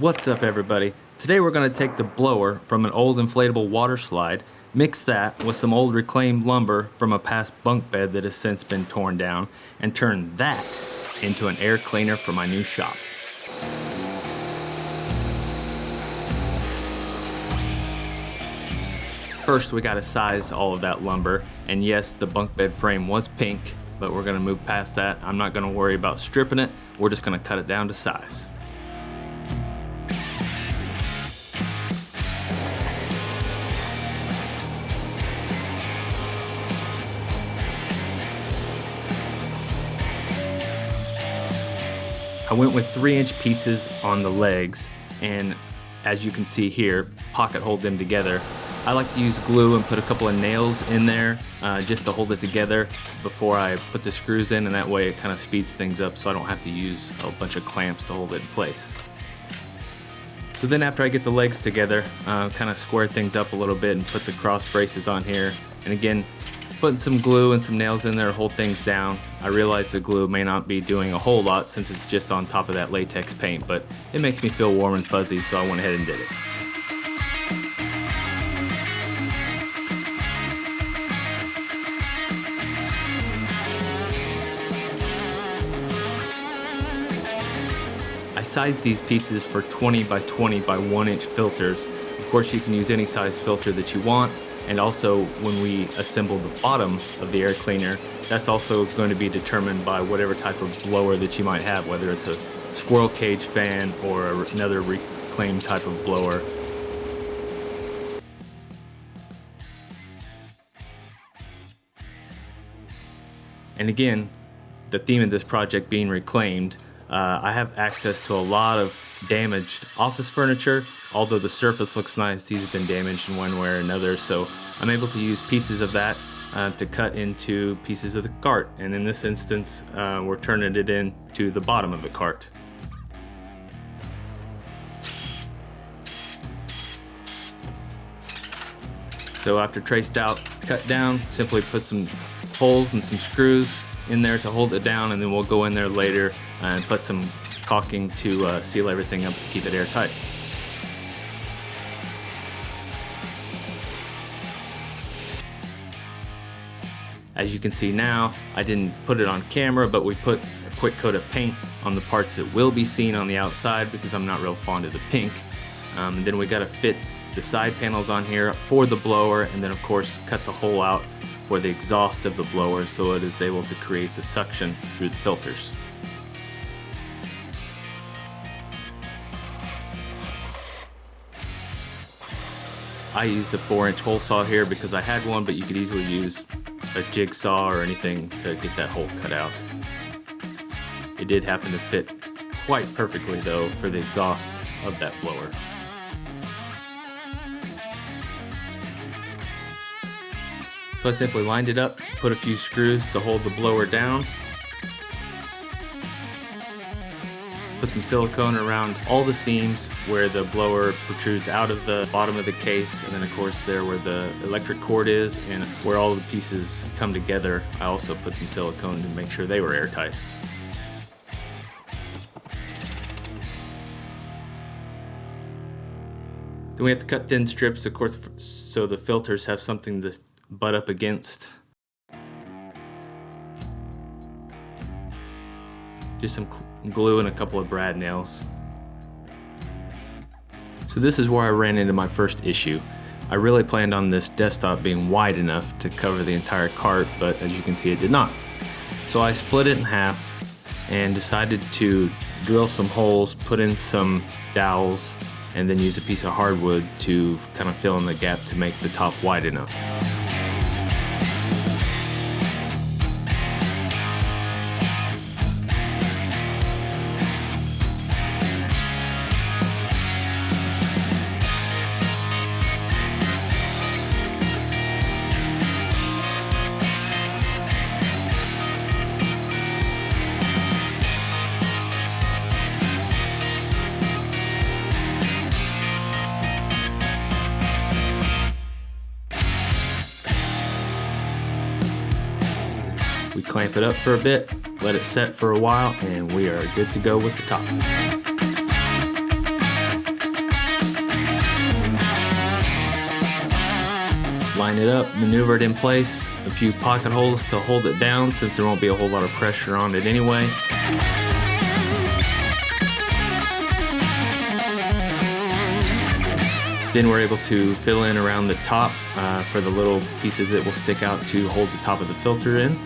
What's up, everybody? Today we're going to take the blower from an old inflatable water slide, mix that with some old reclaimed lumber from a past bunk bed that has since been torn down, and turn that into an air cleaner for my new shop. First, we got to size all of that lumber, and yes, the bunk bed frame was pink, but we're going to move past that. I'm not going to worry about stripping it. We're just going to cut it down to size. I went with 3-inch pieces on the legs, and as you can see here, pocket hold them together. I like to use glue and put a couple of nails in there just to hold it together before I put the screws in, and that way it kind of speeds things up so I don't have to use a bunch of clamps to hold it in place. So then after I get the legs together, kind of square things up a little bit and put the cross braces on here, and again, putting some glue and some nails in there to hold things down. I realize the glue may not be doing a whole lot since it's just on top of that latex paint, but it makes me feel warm and fuzzy, so I went ahead and did it. I sized these pieces for 20 by 20 by 1 inch filters. Of course, you can use any size filter that you want. And also, when we assemble the bottom of the air cleaner, that's also going to be determined by whatever type of blower that you might have, whether it's a squirrel cage fan or another reclaimed type of blower. And again, the theme of this project being reclaimed, I have access to a lot of damaged office furniture. Although the surface looks nice, these have been damaged in one way or another, so I'm able to use pieces of that to cut into pieces of the cart. And in this instance, we're turning it into the bottom of the cart. So after traced out, cut down, simply put some holes and some screws in there to hold it down, and then we'll go in there later and put some caulking to seal everything up to keep it airtight. As you can see now, I didn't put it on camera, but we put a quick coat of paint on the parts that will be seen on the outside because I'm not real fond of the pink. And then we got to fit the side panels on here for the blower, and then of course cut the hole out for the exhaust of the blower so it is able to create the suction through the filters. I used a 4-inch hole saw here because I had one, but you could easily use a jigsaw or anything to get that hole cut out. It did happen to fit quite perfectly though for the exhaust of that blower. So I simply lined it up, put a few screws to hold the blower down, put some silicone around all the seams where the blower protrudes out of the bottom of the case, and then of course there where the electric cord is and where all the pieces come together, I also put some silicone to make sure they were airtight. Then we have to cut thin strips, of course, so the filters have something to butt up against. Just some glue and a couple of brad nails. So this is where I ran into my first issue. I really planned on this desktop being wide enough to cover the entire cart, but as you can see, it did not. So I split it in half and decided to drill some holes, put in some dowels, and then use a piece of hardwood to kind of fill in the gap to make the top wide enough. We clamp it up for a bit, let it set for a while, and we are good to go with the top. line it up, maneuver it in place, a few pocket holes to hold it down since there won't be a whole lot of pressure on it anyway. Then we're able to fill in around the top for the little pieces that will stick out to hold the top of the filter in.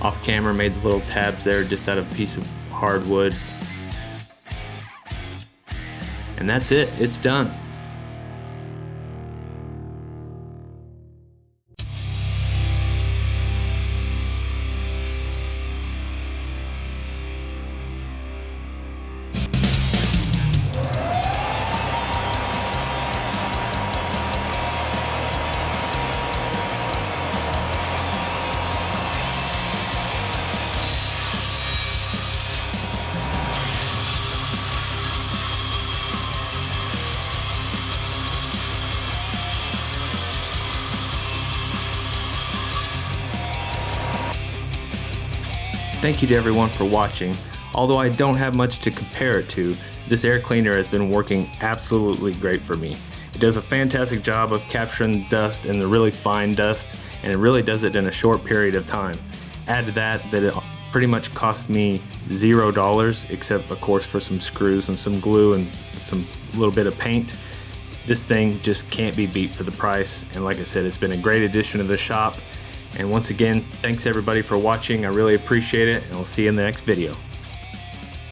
Off camera, made the little tabs there just out of a piece of hardwood. And that's it, it's done. Thank you to everyone for watching. Although I don't have much to compare it to, this air cleaner has been working absolutely great for me. It does a fantastic job of capturing dust and the really fine dust, and it really does it in a short period of time. Add to that it pretty much cost me $0, except of course for some screws and some glue and some little bit of paint. This thing just can't be beat for the price, and like I said, it's been a great addition to the shop. And once again, thanks everybody for watching. I really appreciate it, and we'll see you in the next video.